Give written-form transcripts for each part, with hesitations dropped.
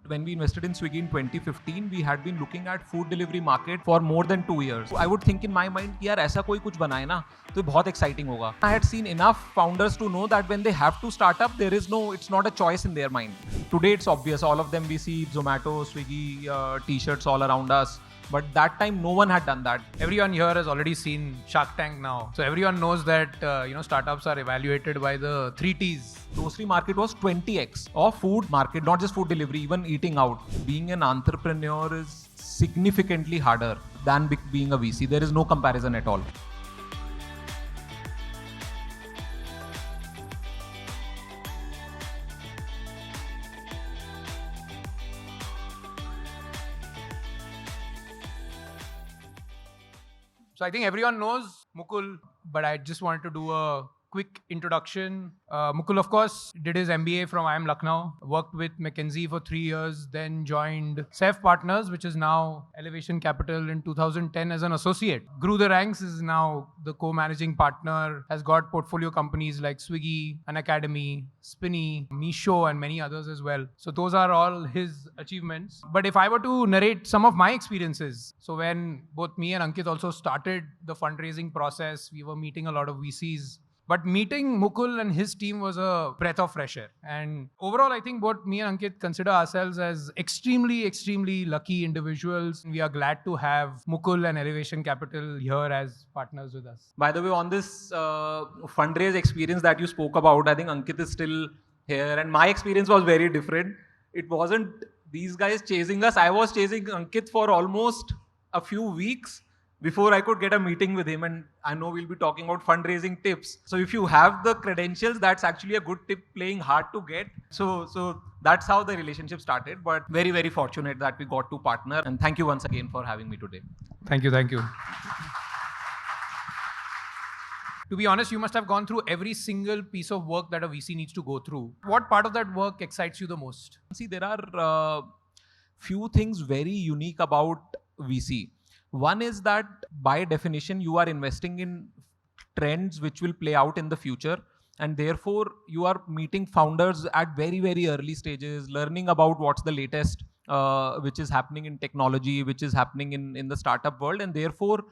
When we invested in Swiggy in 2015, we had been looking at food delivery market for more than 2 years. I would think in my mind, यार ऐसा कोई कुछ बनाए ना तो बहुत exciting होगा. I had seen enough founders to know that when they have to start up, it's not a choice in their mind. Today it's obvious. All of them we see Zomato, Swiggy, t-shirts all around us. But that time, no one had done that. Everyone here has already seen Shark Tank now. So everyone knows that startups are evaluated by the 3 T's. Grocery market was 20x of food market, not just food delivery, even eating out. Being an entrepreneur is significantly harder than being a VC. There is no comparison at all. So I think everyone knows Mukul, but I just wanted to do a quick introduction. Mukul, of course, did his MBA from IIM Lucknow, worked with McKinsey for 3 years, then joined Safe Partners, which is now Elevation Capital in 2010 as an associate. Grew the ranks, is now the co-managing partner, has got portfolio companies like Swiggy, Unacademy, Spinny, Meesho, and many others as well. So those are all his achievements. But if I were to narrate some of my experiences, so when both me and Ankit also started the fundraising process, we were meeting a lot of VCs. But meeting Mukul and his team was a breath of fresh air. And overall, I think both me and Ankit consider ourselves as extremely, extremely lucky individuals. We are glad to have Mukul and Elevation Capital here as partners with us. By the way, on this fundraise experience that you spoke about, I think Ankit is still here. And my experience was very different. It wasn't these guys chasing us. I was chasing Ankit for almost a few weeks before I could get a meeting with him. And I know we'll be talking about fundraising tips. So if you have the credentials, that's actually a good tip, playing hard to get. So that's how the relationship started. But very, very fortunate that we got to partner. And thank you once again for having me today. Thank you. Thank you. To be honest, you must have gone through every single piece of work that a VC needs to go through. What part of that work excites you the most? See, there are few things very unique about VC. One is that by definition, you are investing in trends which will play out in the future. And therefore, you are meeting founders at very, very early stages, learning about what's the latest, which is happening in technology, which is happening in the startup world. And therefore,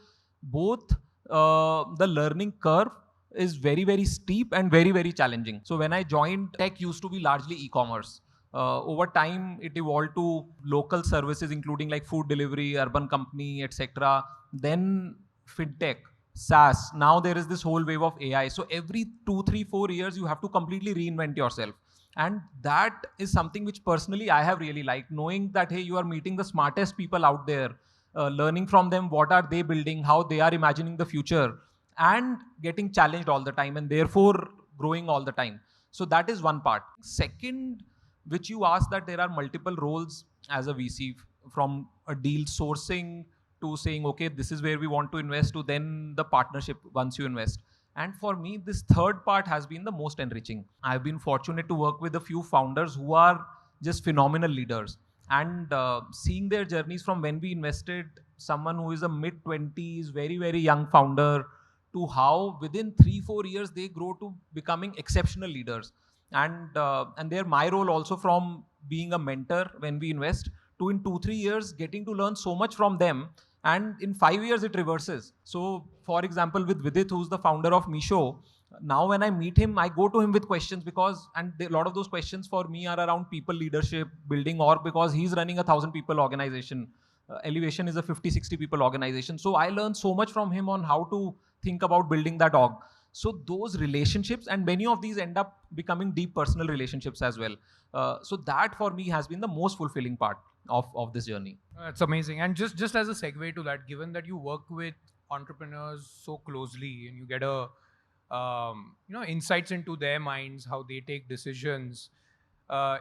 both the learning curve is very, very steep and very, very challenging. So when I joined, tech used to be largely e-commerce. Over time, it evolved to local services, including like food delivery, urban company, etc. Then fintech, SaaS. Now there is this whole wave of AI. So every 2, 3, 4 years, you have to completely reinvent yourself. And that is something which personally I have really liked, knowing that, hey, you are meeting the smartest people out there, learning from them, what are they building, how they are imagining the future, and getting challenged all the time, and therefore growing all the time. So that is one part. Second, which you asked, that there are multiple roles as a VC, from a deal sourcing to saying, okay, this is where we want to invest, to then the partnership once you invest. And for me, this third part has been the most enriching. I've been fortunate to work with a few founders who are just phenomenal leaders. And seeing their journeys from when we invested, someone who is a mid-20s, very, very young founder, to how within 3-4 years they grow to becoming exceptional leaders. And they're my role also, from being a mentor when we invest to in 2-3 years getting to learn so much from them, and in 5 years it reverses. So for example, with Vidit, who's the founder of Meesho, now when I meet him, I go to him with questions, because a lot of those questions for me are around people leadership, building org, because he's running a 1,000 people organization. Elevation is a 50-60 people organization. So I learned so much from him on how to think about building that org. So those relationships, and many of these end up becoming deep personal relationships as well. So that for me has been the most fulfilling part of this journey. That's amazing. And just as a segue to that, given that you work with entrepreneurs so closely and you get insights into their minds, how they take decisions,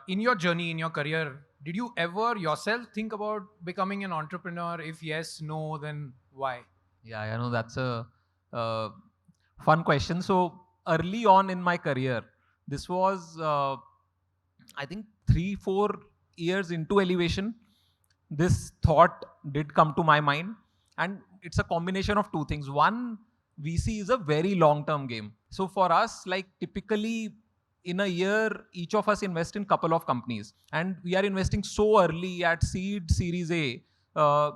in your journey, in your career, did you ever yourself think about becoming an entrepreneur? If yes, no, then why? Yeah, I know that's a fun question. So early on in my career, this was, I think 3-4 years into Elevation, this thought did come to my mind. And it's a combination of two things. One, VC is a very long-term game. So for us, like typically in a year, each of us invest in couple of companies, and we are investing so early at seed series A.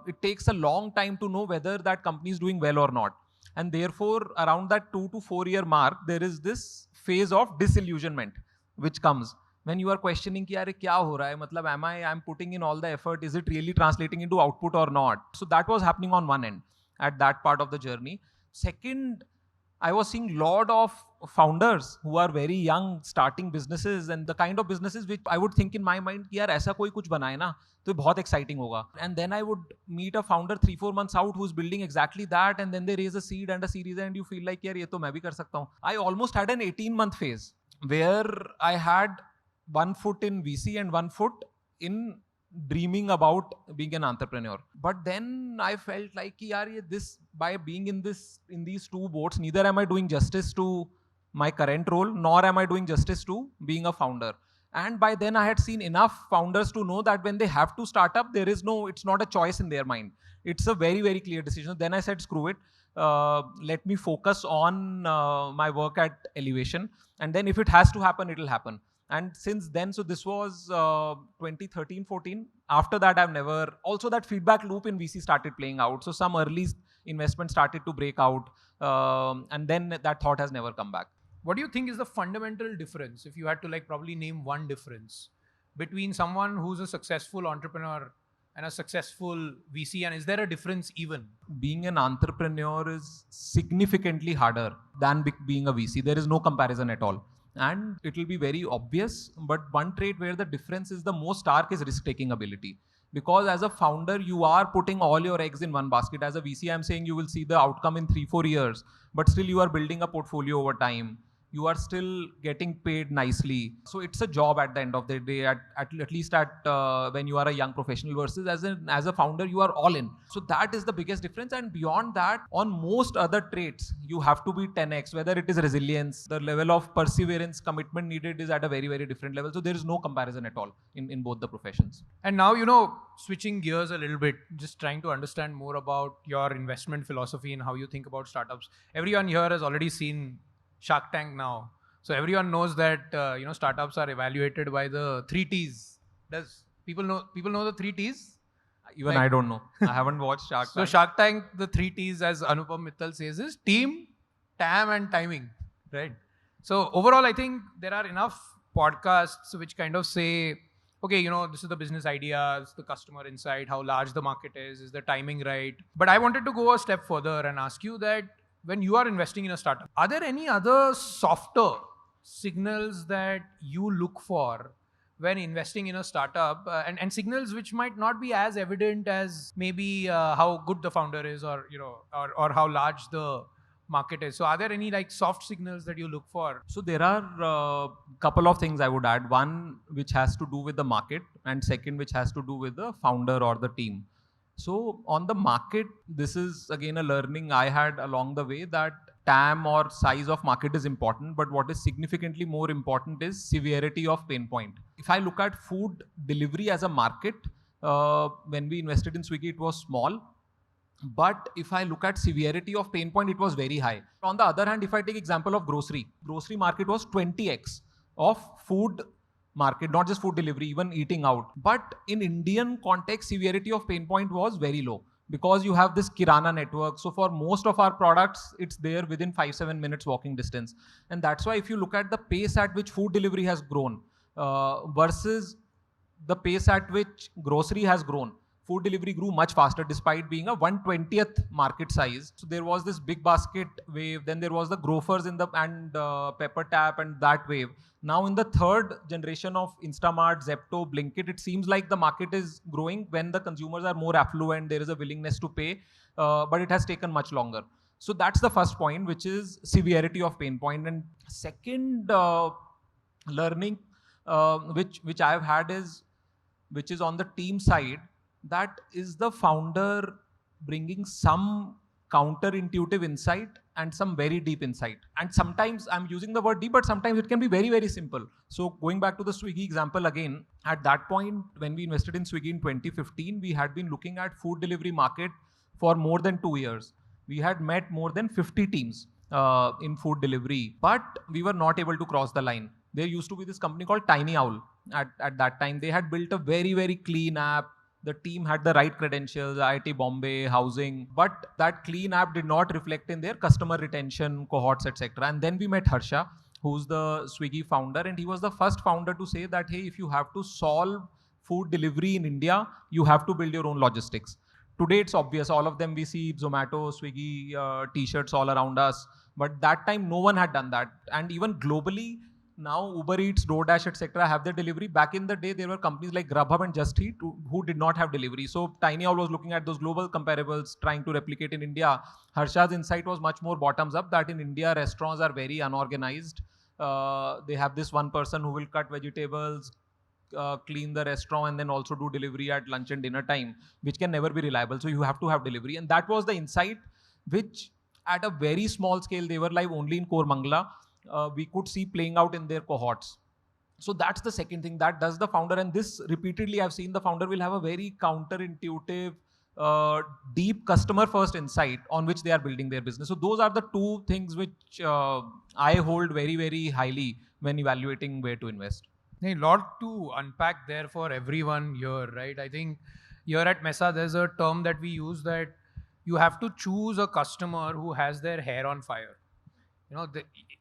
It takes a long time to know whether that company is doing well or not. And therefore, around that 2 to 4 year mark, there is this phase of disillusionment which comes when you are questioning कि यार क्या हो रहा है, मतलब I'm putting in all the effort, is it really translating into output or not? So that was happening on one end at that part of the journey. Second, I was seeing lot of founders who are very young starting businesses, and the kind of businesses which I would think in my mind कि यार ऐसा कोई कुछ बनाए ना तो बहुत exciting होगा. And then I would meet a founder 3-4 months out who's building exactly that, and then they raise a seed and a series A, and you feel like यार ये तो मैं भी कर सकता हूँ. I almost had an 18-month phase where I had one foot in VC and one foot in dreaming about being an entrepreneur. But then I felt like yaar, this, by being in these two boats, neither am I doing justice to my current role, nor am I doing justice to being a founder. And by then I had seen enough founders to know that when they have to start up, it's not a choice in their mind. It's a very, very clear decision. Then I said, screw it. Let me focus on my work at Elevation. And then if it has to happen, it'll happen. And since then, so this was 2013, 14. After that, also that feedback loop in VC started playing out. So some early investment started to break out. And then that thought has never come back. What do you think is the fundamental difference, if you had to like probably name one difference between someone who's a successful entrepreneur and a successful VC? And is there a difference even? Being an entrepreneur is significantly harder than being a VC. There is no comparison at all. And it will be very obvious, but one trait where the difference is the most stark is risk-taking ability. Because as a founder, you are putting all your eggs in one basket. As a VC, I'm saying you will see the outcome in 3-4 years, but still you are building a portfolio over time. You are still getting paid nicely. So it's a job at the end of the day, at least when you are a young professional, versus as a founder, you are all in. So that is the biggest difference. And beyond that, on most other traits, you have to be 10x, whether it is resilience, the level of perseverance, commitment needed is at a very, very different level. So there is no comparison at all in both the professions. And now, switching gears a little bit, just trying to understand more about your investment philosophy and how you think about startups. Everyone here has already seen Shark Tank now. So everyone knows that, startups are evaluated by the 3 T's. Does people know the 3 T's? Even I don't know. I haven't watched Shark Tank. So Shark Tank, the 3 T's, as Anupam Mittal says, is team, TAM, and timing, right? So overall, I think there are enough podcasts which kind of say, okay, this is the business idea, it's the customer insight, how large the market is the timing right? But I wanted to go a step further and ask you that when you are investing in a startup, are there any other softer signals that you look for when investing in a startup, and signals which might not be as evident as maybe how good the founder is, or or how large the market is? So are there any like soft signals that you look for? So there are a couple of things I would add. One which has to do with the market, and second which has to do with the founder or the team. So on the market, this is again a learning I had along the way, that TAM or size of market is important, but what is significantly more important is severity of pain point. If I look at food delivery as a market, when we invested in Swiggy, it was small. But if I look at severity of pain point, it was very high. On the other hand, if I take example of grocery market was 20x of food market, not just food delivery, even eating out. But in Indian context, severity of pain point was very low because you have this Kirana network. So for most of our products, it's there within 5-7 minutes walking distance. And that's why if you look at the pace at which food delivery has grown versus the pace at which grocery has grown, food delivery grew much faster despite being a 1/20th market size. So there was this big basket wave. Then there was the grofers and Pepper Tap and that wave. Now in the third generation of Instamart, Zepto, Blinkit, it seems like the market is growing when the consumers are more affluent. There is a willingness to pay, but it has taken much longer. So that's the first point, which is severity of pain point. And second learning which I have had which is on the team side, that is the founder bringing some counterintuitive insight and some very deep insight. And sometimes I'm using the word deep, but sometimes it can be very, very simple. So going back to the Swiggy example again, at that point, when we invested in Swiggy in 2015, we had been looking at food delivery market for more than 2 years. We had met more than 50 teams in food delivery, but we were not able to cross the line. there used to be this company called Tiny Owl. At that time, they had built a very, very clean app. The team had the right credentials, IIT Bombay, housing, but that clean app did not reflect in their customer retention cohorts, etc. And then we met Harsha, who's the Swiggy founder, and he was the first founder to say that, hey, if you have to solve food delivery in India, you have to build your own logistics. Today it's obvious, all of them we see Zomato, Swiggy t-shirts all around us. But that time no one had done that. And even globally, now Uber Eats, DoorDash, etc. have their delivery. Back in the day, there were companies like Grubhub and Just Eat who did not have delivery. So Tiny Owl was looking at those global comparables, trying to replicate in India. Harsha's insight was much more bottoms up, that in India, restaurants are very unorganized. They have this one person who will cut vegetables, clean the restaurant, and then also do delivery at lunch and dinner time, which can never be reliable. So you have to have delivery. And that was the insight which at a very small scale, they were live only in Kormangla. We could see playing out in their cohorts. So that's the second thing that does the founder. And this repeatedly I've seen the founder will have a very counterintuitive, deep customer first insight on which they are building their business. So those are the two things which I hold very, very highly when evaluating where to invest. A lot to unpack there for everyone here, right? I think here at Mesa, there's a term that we use that you have to choose a customer who has their hair on fire. You know,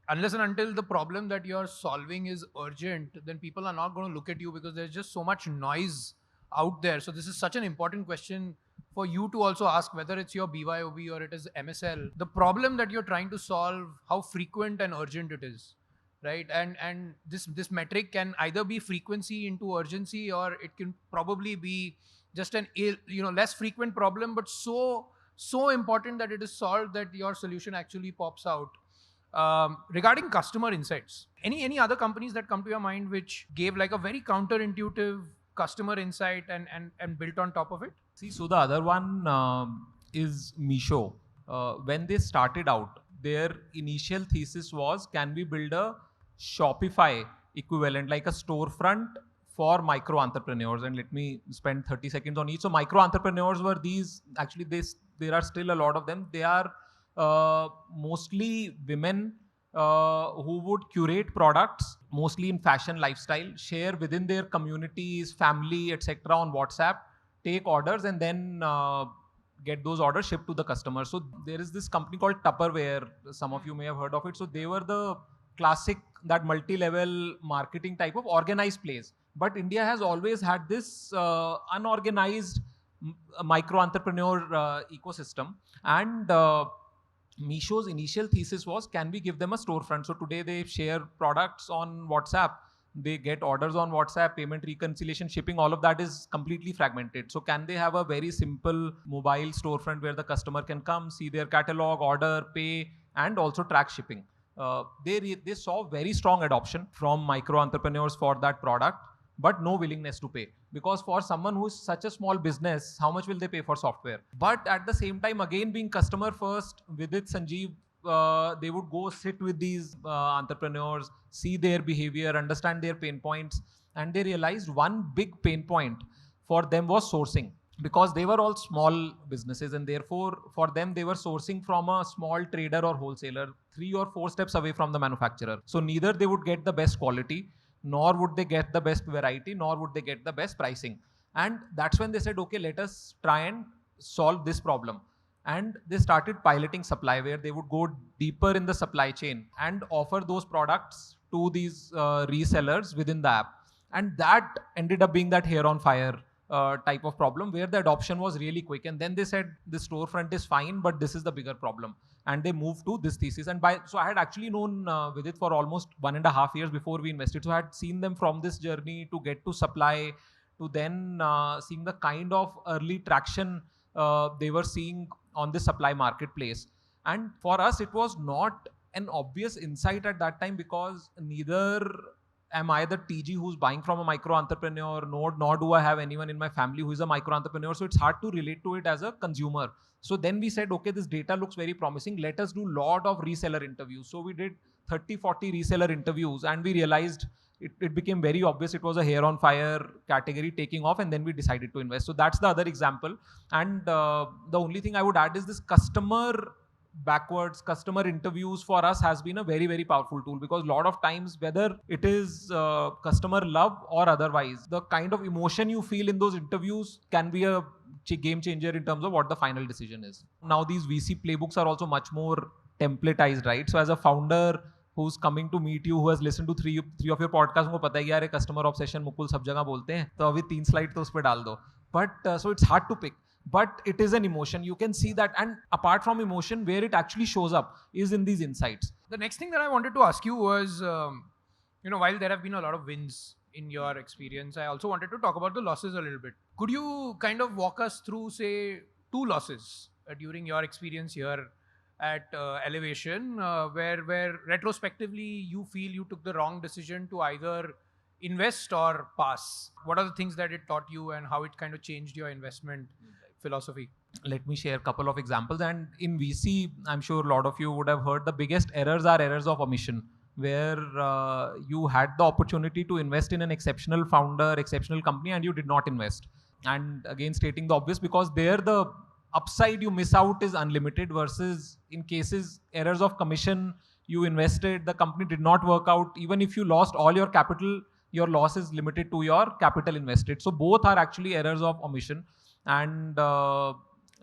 unless and until the problem that you're solving is urgent, then people are not going to look at you because there's just so much noise out there. So this is such an important question for you to also ask, whether it's your BYOB or it is MSL. The problem that you're trying to solve, how frequent and urgent it is. Right, and this metric can either be frequency into urgency, or it can probably be just an less frequent problem, but so important that it is solved that your solution actually pops out. Regarding customer insights, any other companies that come to your mind which gave like a very counterintuitive customer insight and built on top of it? See, so the other one is Meesho. When they started out, their initial thesis was, can we build a Shopify equivalent, like a storefront for micro entrepreneurs? And let me spend 30 seconds on each. So micro entrepreneurs were these, actually there are still a lot of them. They are mostly women who would curate products, mostly in fashion, lifestyle, share within their communities, family, etc. on WhatsApp, take orders, and then get those orders shipped to the customer. So there is this company called Tupperware. Some of you may have heard of it. So they were the classic, that multi-level marketing type of organized place. But India has always had this unorganized micro entrepreneur ecosystem. And Meesho's initial thesis was, can we give them a storefront? So today they share products on WhatsApp. They get orders on WhatsApp, payment, reconciliation, shipping, all of that is completely fragmented. So can they have a very simple mobile storefront where the customer can come, see their catalog, order, pay, and also track shipping? They saw very strong adoption from micro entrepreneurs for that product, but no willingness to pay. Because for someone who is such a small business, how much will they pay for software? But at the same time, again, being customer first, with it, Sanjeev, they would go sit with these entrepreneurs, see their behavior, understand their pain points. And they realized one big pain point for them was sourcing. Because they were all small businesses, and therefore for them, they were sourcing from a small trader or wholesaler 3 or 4 steps away from the manufacturer. So neither they would get the best quality, nor would they get the best variety, nor would they get the best pricing. And that's when they said, okay, let us try and solve this problem. And they started piloting supply, where they would go deeper in the supply chain and offer those products to these resellers within the app. And that ended up being that hair on fire type of problem, where the adoption was really quick. And then they said, the storefront is fine, but this is the bigger problem. And they moved to this thesis. And so I had actually known Vidit for almost 1.5 years before we invested. So I had seen them from this journey to get to supply, to then seeing the kind of early traction they were seeing on the supply marketplace. And for us, it was not an obvious insight at that time, because neither am I the TG who's buying from a micro entrepreneur, nor do I have anyone in my family who is a micro entrepreneur. So it's hard to relate to it as a consumer. So then we said, okay, this data looks very promising. Let us do a lot of reseller interviews. So we did 30, 40 reseller interviews, and we realized it became very obvious it was a hair on fire category taking off, and then we decided to invest. So that's the other example. And the only thing I would add is this customer backwards, customer interviews for us has been a very, very powerful tool, because a lot of times, whether it is customer love or otherwise, the kind of emotion you feel in those interviews can be a game changer in terms of what the final decision is. Now these VC playbooks are also much more templatized, right? So as a founder who's coming to meet you, who has listened to three of your podcasts, उनको पता है कि यार customer obsession Mukul सब जगह बोलते हैं, तो अभी 3 स्लाइड तो उस पर डाल दो. But so it's hard to pick. But it is an emotion. You can see that. And apart from emotion, where it actually shows up is in these insights. The next thing that I wanted to ask you was, while there have been a lot of wins in your experience, I also wanted to talk about the losses a little bit. Could you kind of walk us through, say, 2 losses during your experience here at Elevation, where retrospectively you feel you took the wrong decision to either invest or pass? What are the things that it taught you and how it kind of changed your investment philosophy? Let me share a couple of examples. And in VC, I'm sure a lot of you would have heard the biggest errors are errors of omission, where you had the opportunity to invest in an exceptional founder, exceptional company, and you did not invest. And again, stating the obvious, because there the upside you miss out is unlimited, versus in cases, errors of commission, you invested, the company did not work out. Even if you lost all your capital, your loss is limited to your capital invested. So both are actually errors of omission, and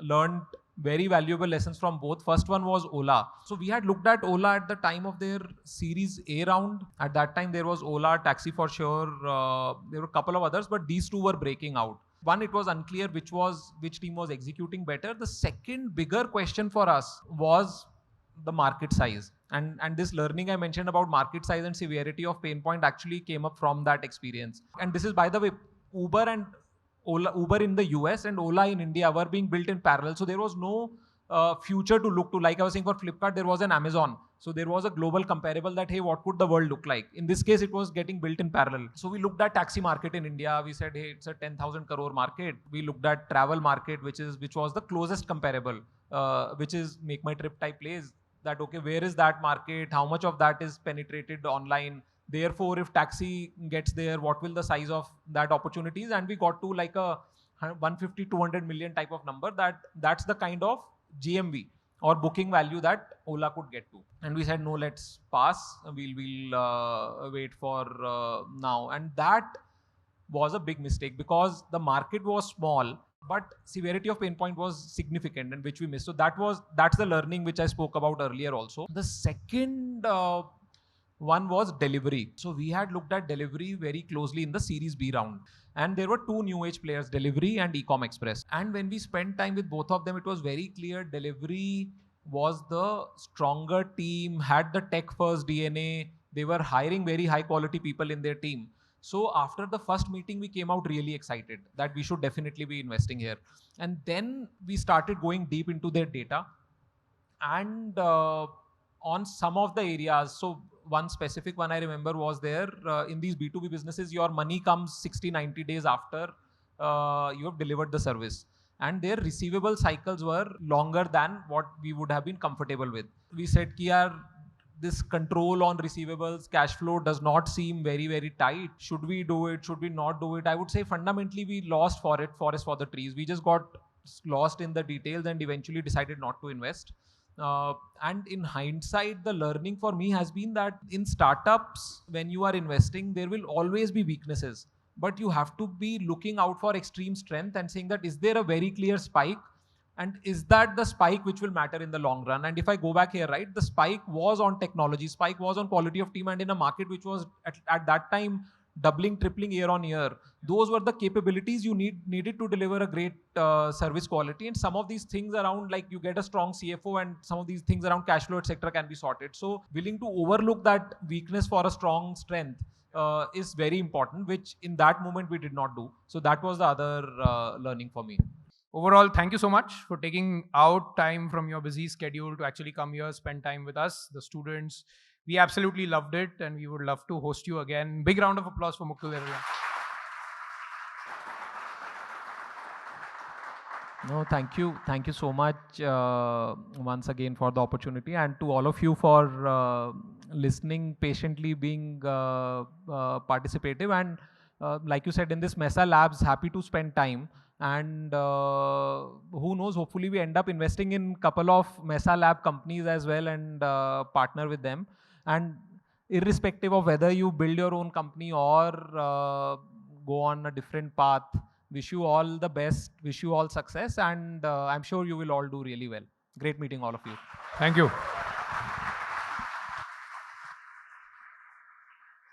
learned very valuable lessons from both. First one was Ola. So we had looked at Ola at the time of their Series A round. At that time, there was Ola, Taxi for Sure. There were a couple of others, but these two were breaking out. One, it was unclear which team was executing better. The second bigger question for us was the market size. And this learning I mentioned about market size and severity of pain point actually came up from that experience. And this is, by the way, Uber in the US and Ola in India were being built in parallel. So there was no future to look to. Like I was saying, for Flipkart, there was an Amazon. So there was a global comparable that, hey, what could the world look like? In this case, it was getting built in parallel. So we looked at taxi market in India. We said, hey, it's a 10,000 crore market. We looked at travel market, which was the closest comparable, which is Make My Trip type plays. That, okay, where is that market? How much of that is penetrated online? Therefore, if taxi gets there, what will the size of that opportunities? And we got to like a 150, 200 million type of number. That's the kind of GMV or booking value that Ola could get to. And we said, no, let's pass. We'll wait for now. And that was a big mistake, because the market was small, but severity of pain point was significant, and which we missed. So that's the learning which I spoke about earlier also. The second one was delivery. So we had looked at delivery very closely in the Series B round. And there were 2 new age players, Delivery and Ecom Express. And when we spent time with both of them, it was very clear Delivery was the stronger team, had the tech first DNA. They were hiring very high quality people in their team. So after the first meeting, we came out really excited that we should definitely be investing here. And then we started going deep into their data. And on some of the areas, so one specific one I remember was there, in these B2B businesses, your money comes 60, 90 days after you have delivered the service. And their receivable cycles were longer than what we would have been comfortable with. We said, ki yaar, this control on receivables, cash flow does not seem very, very tight. Should we do it? Should we not do it? I would say fundamentally we lost for it, forest for the trees. We just got lost in the details and eventually decided not to invest. And in hindsight, the learning for me has been that in startups, when you are investing, there will always be weaknesses, but you have to be looking out for extreme strength and saying that, is there a very clear spike? And is that the spike which will matter in the long run? And if I go back here, right, the spike was on technology, spike was on quality of team, and in a market which was at that time doubling, tripling year on year, those were the capabilities you needed to deliver a great service quality. And some of these things around, like you get a strong CFO, and some of these things around cash flow, etc., can be sorted. So willing to overlook that weakness for a strong strength is very important, which in that moment we did not do. So that was the other learning for me. Overall, thank you so much for taking out time from your busy schedule to actually come here, spend time with us, the students. We absolutely loved it, and we would love to host you again. Big round of applause for Mukul, everyone. No, thank you. Thank you so much once again for the opportunity, and to all of you for listening patiently, being participative. And like you said, in this Mesa Labs, happy to spend time. And who knows, hopefully we end up investing in couple of Mesa Lab companies as well, and partner with them. And irrespective of whether you build your own company or go on a different path, wish you all the best, wish you all success, and I'm sure you will all do really well. Great meeting all of you. Thank you.